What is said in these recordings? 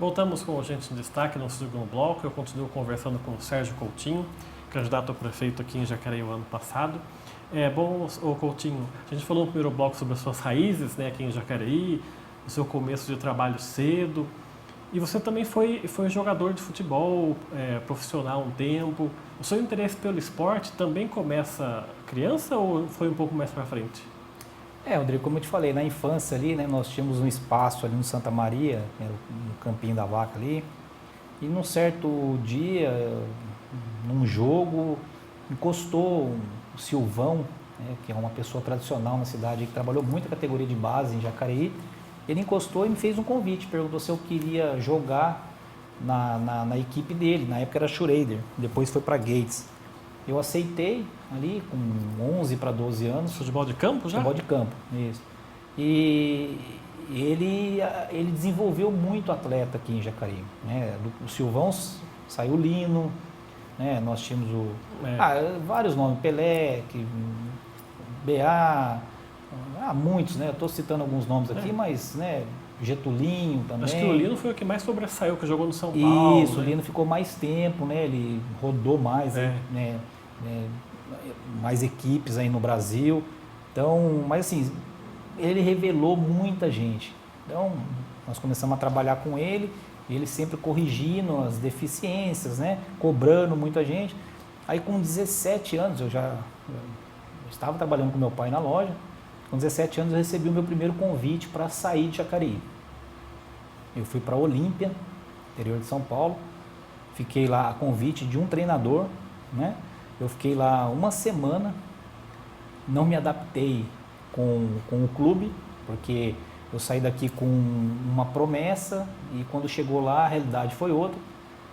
Voltamos com o Gente em Destaque no segundo bloco. Eu continuo conversando com o Sérgio Coutinho, candidato a prefeito aqui em Jacareí o ano passado. Bom, Coutinho, a gente falou no primeiro bloco sobre as suas raízes, né, aqui em Jacareí, o seu começo de trabalho cedo. E você também foi jogador de futebol profissional um tempo. O seu interesse pelo esporte também começa criança ou foi um pouco mais para frente? Rodrigo, como eu te falei, na infância ali, né, nós tínhamos um espaço ali no Santa Maria, no Campinho da Vaca ali, e num certo dia, num jogo, encostou o Silvão, né, que é uma pessoa tradicional na cidade, que trabalhou muito a categoria de base em Jacareí. Ele encostou e me fez um convite, perguntou se eu queria jogar na equipe dele, na época era Schrader, depois foi para Gates. Eu aceitei ali com 11 para 12 anos. Futebol de campo já? Futebol de campo, isso. E ele desenvolveu muito atleta aqui em Jacareí, né? O Silvão saiu Lino, né? Nós tínhamos vários nomes, Pelé, BA, muitos, né? Eu estou citando alguns nomes aqui, mas, né? Getulinho também. Acho que o Lino foi o que mais sobressaiu, que jogou no São Paulo. Isso, né? O Lino ficou mais tempo, né? Ele rodou mais, né? Mais equipes aí no Brasil. Então, mas assim, ele revelou muita gente. Então, nós começamos a trabalhar com ele sempre corrigindo as deficiências, né? Cobrando muita gente. Aí com 17 anos, eu estava trabalhando com meu pai na loja. Com 17 anos eu recebi o meu primeiro convite para sair de Jacareí. Eu fui para Olímpia, interior de São Paulo, fiquei lá a convite de um treinador, né? Eu fiquei lá uma semana, não me adaptei com o clube, porque eu saí daqui com uma promessa e quando chegou lá a realidade foi outra,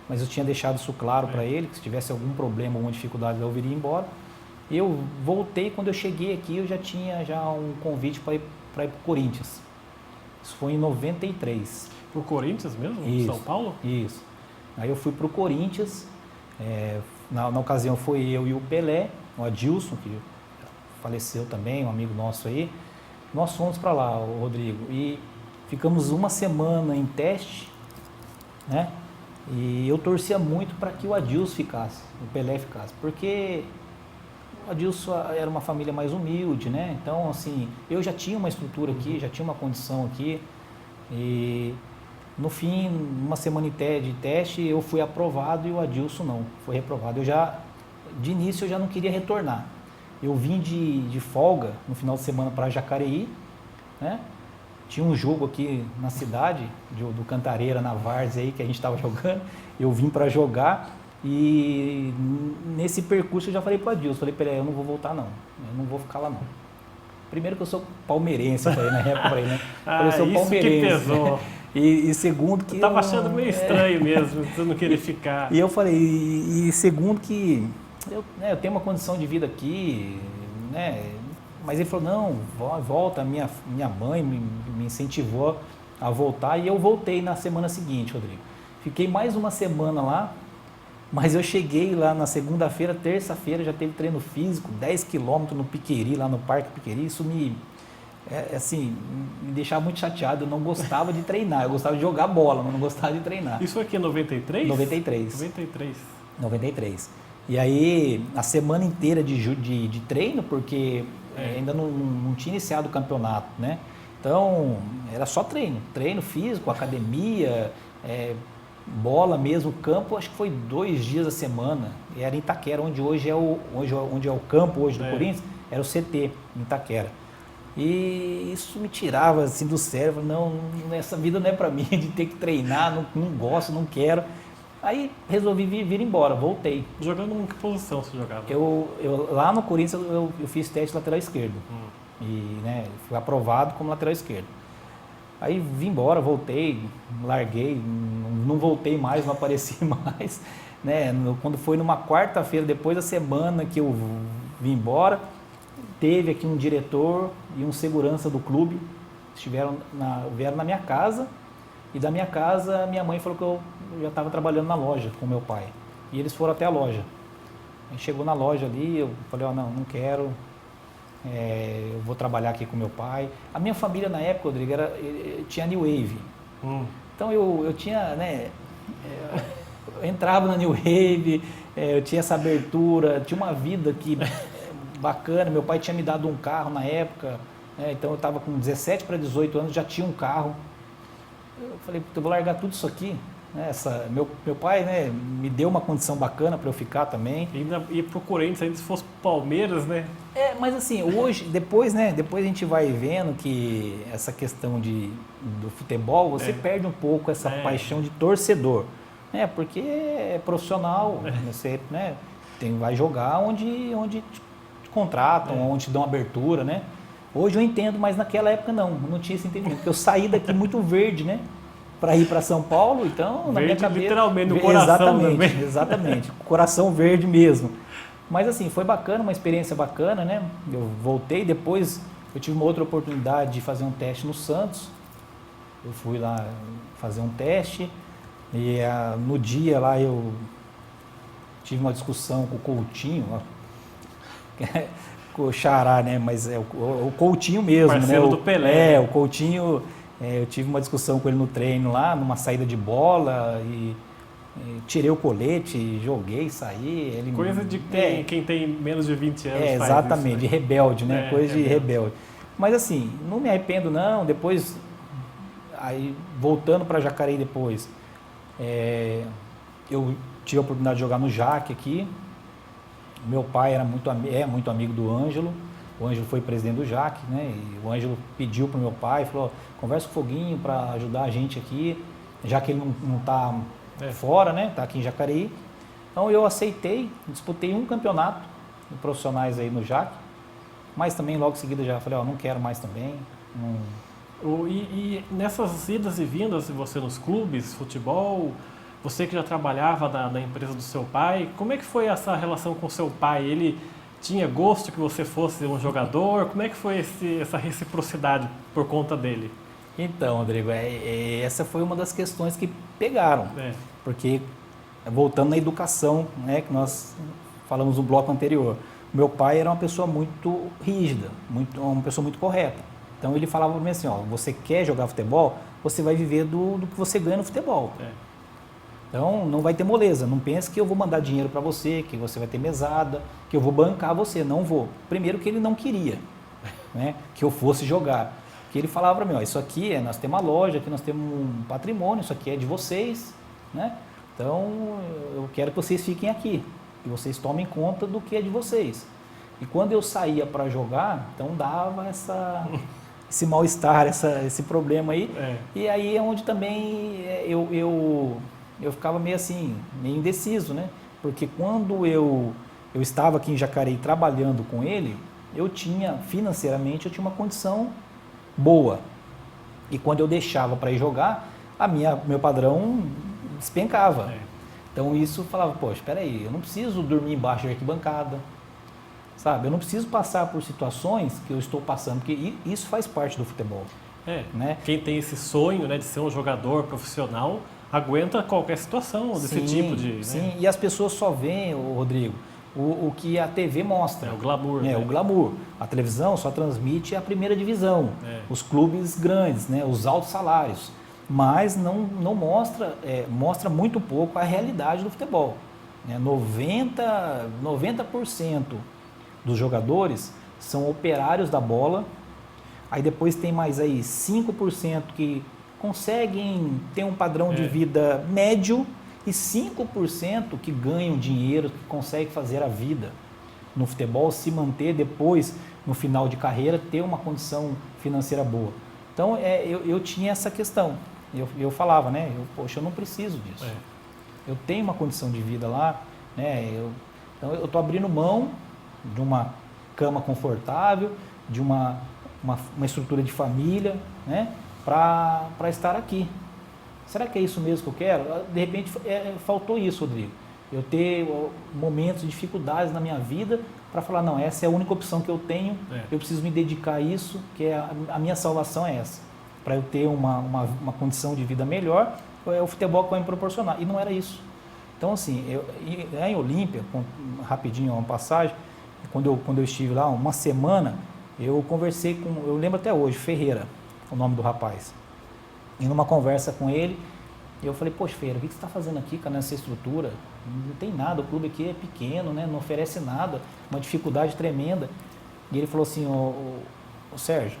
mas eu tinha deixado isso claro para ele, que se tivesse algum problema ou uma dificuldade eu viria embora. Eu voltei, quando eu cheguei aqui eu já tinha um convite para ir para o Corinthians. Isso foi em 93. Para o Corinthians mesmo? Isso, São Paulo? Isso. Aí eu fui para o Corinthians, na ocasião foi eu e o Pelé, o Adilson, que faleceu também, um amigo nosso aí. Nós fomos para lá, o Rodrigo, e ficamos uma semana em teste, né? E eu torcia muito para que o Adilson ficasse, o Pelé ficasse, porque o Adilson era uma família mais humilde, né? Então, assim, eu já tinha uma estrutura aqui, já tinha uma condição aqui. E no fim, uma semana de teste, eu fui aprovado e o Adilson não, foi reprovado. De início, eu já não queria retornar. Eu vim de folga no final de semana para Jacareí, né? Tinha um jogo aqui na cidade, do Cantareira, na Várzea aí, que a gente estava jogando. Eu vim para jogar. E nesse percurso eu já falei para o Adilson, falei, eu não vou voltar não, eu não vou ficar lá não. Primeiro que eu sou palmeirense, falei na época para ele, né? Eu sou palmeirense. Que pesou. E segundo que... Eu estava achando meio estranho mesmo, você não querer ficar. E eu falei, e segundo que eu tenho uma condição de vida aqui, né? Mas ele falou, não, volta, minha mãe me incentivou a voltar e eu voltei na semana seguinte, Rodrigo. Fiquei mais uma semana lá. Mas eu cheguei lá na segunda-feira, terça-feira, já teve treino físico, 10 quilômetros no Piqueri, lá no Parque Piqueri. Isso me deixava muito chateado. Eu não gostava de treinar, eu gostava de jogar bola, mas não gostava de treinar. Isso aqui é 93? 93. 93. E aí, a semana inteira de treino, porque ainda não tinha iniciado o campeonato, né? Então, era só treino físico, academia, bola mesmo, campo, acho que foi 2 dias a semana. Era em Itaquera, onde hoje é o campo hoje do Corinthians, era o CT, em Itaquera. E isso me tirava assim do cérebro, não, essa vida não é para mim, de ter que treinar, não gosto, não quero. Aí resolvi vir embora, voltei. Jogando em que posição você jogava? Lá no Corinthians eu fiz teste lateral esquerdo. E fui aprovado como lateral esquerdo. Aí vim embora, voltei, larguei, não voltei mais, não apareci mais. Né? Quando foi numa quarta-feira, depois da semana que eu vim embora, teve aqui um diretor e um segurança do clube, vieram na minha casa, e da minha casa minha mãe falou que eu já estava trabalhando na loja com meu pai. E eles foram até a loja. Aí chegou na loja ali, eu falei, não quero... eu vou trabalhar aqui com meu pai. A minha família na época, Rodrigo, tinha New Wave. Então eu tinha, né, eu entrava na New Wave, eu tinha essa abertura, tinha uma vida que bacana, meu pai tinha me dado um carro na época, né, então eu estava com 17 para 18 anos, já tinha um carro. Eu falei, eu vou largar tudo isso aqui. Meu pai, né, me deu uma condição bacana para eu ficar também. E ainda ir pro Corinthians, ainda se fosse Palmeiras, né? Mas assim, hoje, depois a gente vai vendo que essa questão do futebol, você perde um pouco essa paixão de torcedor, né? Porque é profissional, você, né, vai jogar onde te contratam, onde te dão abertura, né? Hoje eu entendo, mas naquela época não tinha esse entendimento, porque eu saí daqui muito verde, né? Para ir para São Paulo, então, na minha cabeça... literalmente, no coração também. Exatamente, coração verde mesmo. Mas assim, foi bacana, uma experiência bacana, né? Eu voltei, depois eu tive uma outra oportunidade de fazer um teste no Santos. Eu fui lá fazer um teste e no dia lá eu tive uma discussão com o Coutinho, com o Xará, né? Mas é o Coutinho mesmo, parceiro, né? Do Pelé. O Coutinho... eu tive uma discussão com ele no treino lá, numa saída de bola, e tirei o colete, joguei, saí. Ele, coisa de quem tem menos de 20 anos faz exatamente, isso, né? de rebelde, né? Coisa de rebelde. Mas assim, não me arrependo não, depois, aí voltando para Jacareí depois, eu tive a oportunidade de jogar no Jaque aqui. Meu pai era muito amigo do Ângelo. O Ângelo foi presidente do Jaque, né? E o Ângelo pediu para o meu pai, falou, conversa com o Foguinho para ajudar a gente aqui, já que ele não está fora, né? Está aqui em Jacareí. Então eu aceitei, disputei um campeonato de profissionais aí no Jaque, mas também logo em seguida já falei, não quero mais também. E nessas idas e vindas de você nos clubes, futebol, você que já trabalhava na empresa do seu pai, como é que foi essa relação com o seu pai? Ele tinha gosto que você fosse um jogador? Como é que foi essa reciprocidade por conta dele? Então, Rodrigo, essa foi uma das questões que pegaram. Porque, voltando na educação, né, que nós falamos no bloco anterior, meu pai era uma pessoa muito rígida, uma pessoa muito correta. Então, ele falava para mim assim, você quer jogar futebol, você vai viver do que você ganha no futebol. Então, não vai ter moleza. Não pense que eu vou mandar dinheiro para você, que você vai ter mesada, que eu vou bancar você. Não vou. Primeiro que ele não queria, né, que eu fosse jogar. Que ele falava para mim, isso aqui, nós temos uma loja, aqui nós temos um patrimônio, isso aqui é de vocês, né? Então, eu quero que vocês fiquem aqui, que vocês tomem conta do que é de vocês. E quando eu saía para jogar, então dava esse mal-estar, esse problema aí. E aí é onde também eu ficava meio assim, meio indeciso, né? Porque quando eu estava aqui em Jacareí trabalhando com ele, financeiramente, eu tinha uma condição boa. E quando eu deixava para ir jogar, meu padrão despencava. Então isso falava, poxa, espera aí, eu não preciso dormir embaixo de arquibancada, sabe? Eu não preciso passar por situações que eu estou passando, porque isso faz parte do futebol. Né? Quem tem esse sonho, né, de ser um jogador profissional, aguenta qualquer situação desse tipo de... Sim, né? E as pessoas só veem, Rodrigo, o que a TV mostra. O glamour. O glamour. A televisão só transmite a primeira divisão, os clubes grandes, né, os altos salários. Mas não mostra, mostra muito pouco a realidade do futebol. 90% dos jogadores são operários da bola, aí depois tem mais aí 5% que conseguem ter um padrão de vida médio e 5% que ganham dinheiro, que conseguem fazer a vida no futebol, se manter depois, no final de carreira, ter uma condição financeira boa. Então, eu tinha essa questão. Eu falava, né? Poxa, eu não preciso disso. Eu tenho uma condição de vida lá, né? Então, eu estou abrindo mão de uma cama confortável, de uma estrutura de família, né? Para estar aqui. Será que é isso mesmo que eu quero? De repente, faltou isso, Rodrigo. Eu ter momentos de dificuldades na minha vida para falar, não, essa é a única opção que eu tenho, eu preciso me dedicar a isso, que a minha salvação é essa. Para eu ter uma condição de vida melhor, é o futebol que vai me proporcionar. E não era isso. Então, assim, em Olímpia, rapidinho, uma passagem, quando eu estive lá, uma semana, eu conversei eu lembro até hoje, Ferreira, o nome do rapaz. E numa conversa com ele, E eu falei, poxa, Feira, o que você está fazendo aqui, cara, nessa estrutura? Não tem nada, o clube aqui é pequeno, né? Não oferece nada, uma dificuldade tremenda. E ele falou assim, ô Sérgio,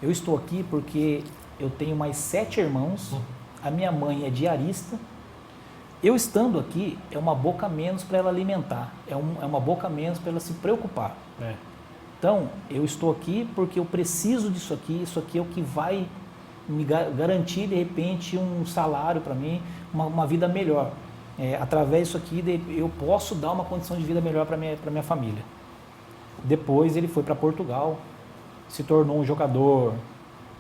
eu estou aqui porque eu tenho mais 7 irmãos, a minha mãe é diarista, eu estando aqui é uma boca a menos para ela alimentar, é uma boca a menos para ela se preocupar. Então, eu estou aqui porque eu preciso disso aqui, isso aqui é o que vai me garantir, de repente, um salário para mim, uma vida melhor. Através disso aqui, eu posso dar uma condição de vida melhor para minha família. Depois ele foi para Portugal, se tornou um jogador,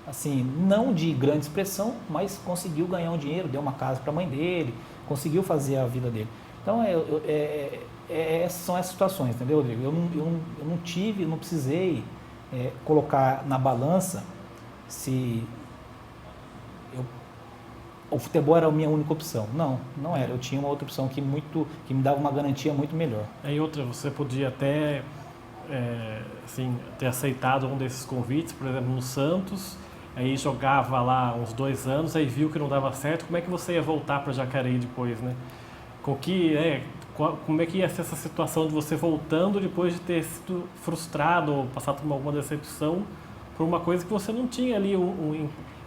assim, não de grande expressão, mas conseguiu ganhar um dinheiro, deu uma casa para a mãe dele, conseguiu fazer a vida dele. Então, são essas situações, entendeu, Rodrigo? Eu não precisei colocar na balança se o futebol era a minha única opção. Não era. Eu tinha uma outra opção que me dava uma garantia muito melhor. E outra, você podia até assim, ter aceitado um desses convites, por exemplo, no Santos, aí jogava lá uns 2 anos, aí viu que não dava certo. Como é que você ia voltar para Jacareí depois, né? Como é que ia ser essa situação de você voltando depois de ter sido frustrado ou passado por alguma decepção por uma coisa que você não tinha ali,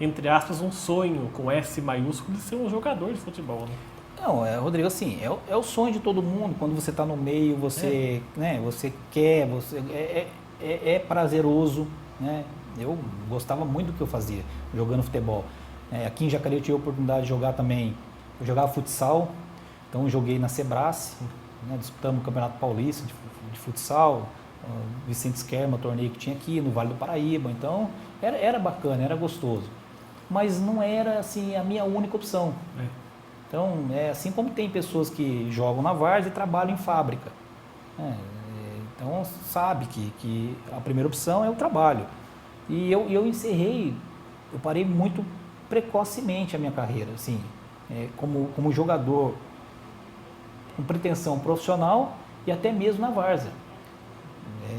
entre aspas, um sonho com S maiúsculo de ser um jogador de futebol, né? Não, Rodrigo, assim, é o sonho de todo mundo. Quando você está no meio, você, né, você quer, é prazeroso, né? Eu gostava muito do que eu fazia, jogando futebol. Aqui em Jacareí eu tive a oportunidade de jogar também, eu jogava futsal, então eu joguei na Sebrace, né, disputamos o Campeonato Paulista de futsal, Vicente Scherma, torneio que tinha aqui no Vale do Paraíba, então era bacana, era gostoso. Mas não era assim a minha única opção. Então, assim como tem pessoas que jogam na várzea e trabalham em fábrica. Então, sabe que a primeira opção é o trabalho. E eu parei muito precocemente a minha carreira, assim, como jogador com pretensão profissional e até mesmo na várzea.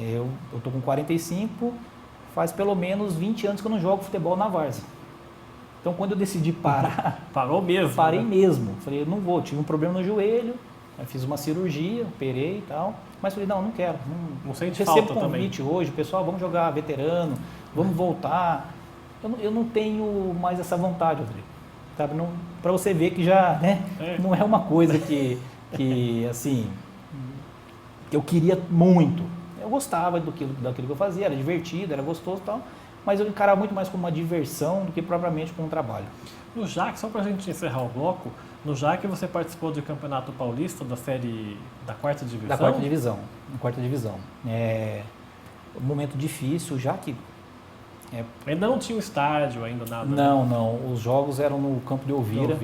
Eu estou com 45, faz pelo menos 20 anos que eu não jogo futebol na várzea. Então, quando eu decidi parar... Parou mesmo? Parei mesmo. Falei, eu não vou, tive um problema no joelho, fiz uma cirurgia, operei e tal, mas falei, não quero. Não sente falta recebo convite também. Hoje, pessoal, vamos jogar veterano, vamos voltar. Eu não tenho mais essa vontade, Rodrigo. Sabe? Para você ver que já não é uma coisa que assim, que eu queria muito. Eu gostava daquilo que eu fazia, era divertido, era gostoso e tal, mas eu encarava muito mais como uma diversão do que propriamente como um trabalho. No JAC, só para a gente encerrar o bloco, no JAC você participou do Campeonato Paulista da série da 4ª divisão? Da 4ª divisão, na 4ª divisão. Um momento difícil, já que... Ainda não tinha um estádio, ainda nada? Não, os jogos eram no campo de Elvira.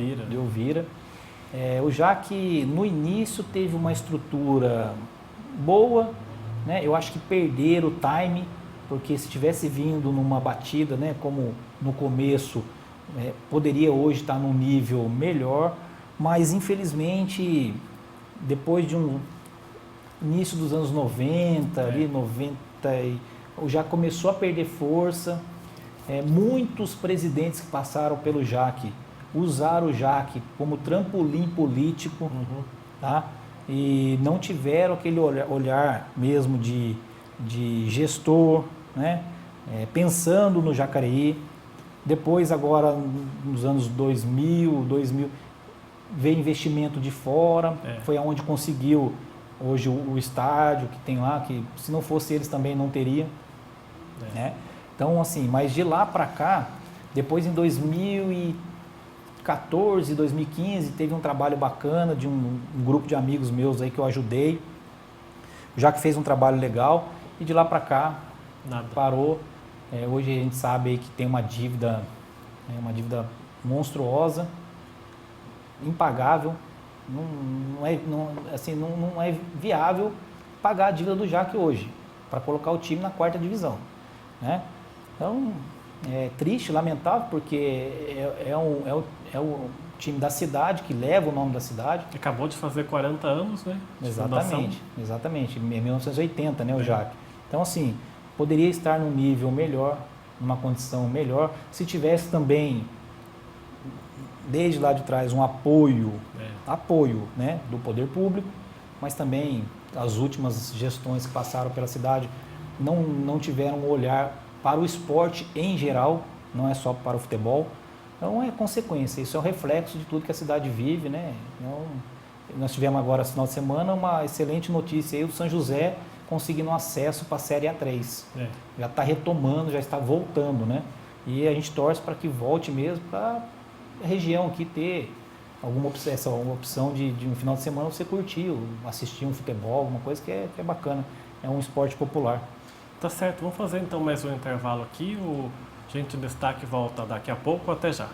O JAC, no início, teve uma estrutura boa, né? Eu acho que perderam o time, porque se tivesse vindo numa batida, né, como no começo, poderia hoje estar num nível melhor, mas infelizmente, depois de início dos anos 90, ali 90, já começou a perder força. Muitos presidentes que passaram pelo JAC usaram o JAC como trampolim político, tá? E não tiveram aquele olhar mesmo de gestor, né? Pensando no Jacareí. Depois, agora, nos anos 2000, veio investimento de fora, foi aonde conseguiu hoje o estádio que tem lá, que se não fosse eles também não teria. Né? Então, assim, mas de lá para cá, depois em 2014, 2015, teve um trabalho bacana de um grupo de amigos meus aí que eu ajudei, já que fez um trabalho legal, e de lá para cá parou. Hoje a gente sabe aí que tem uma dívida monstruosa, impagável, não é viável pagar a dívida do JAC hoje, para colocar o time na 4ª divisão. Né? Então, é triste, lamentável, porque é o time da cidade, que leva o nome da cidade. Acabou de fazer 40 anos, né? Exatamente, em 1980, né, o JAC. Então, assim, poderia estar num nível melhor, numa condição melhor, se tivesse também desde lá de trás um apoio, né, do poder público, mas também as últimas gestões que passaram pela cidade não tiveram um olhar para o esporte em geral, não é só para o futebol. Então é consequência, isso é um reflexo de tudo que a cidade vive, né? Então, nós tivemos agora, esse final de semana, uma excelente notícia aí, o São José conseguindo acesso para a Série A3. Já está retomando, já está voltando, né? E a gente torce para que volte mesmo para a região aqui ter alguma opção de um final de semana você curtir, assistir um futebol, alguma coisa que é bacana. É um esporte popular. Tá certo, vamos fazer então mais um intervalo aqui. O Gente em Destaque volta daqui a pouco. Até já.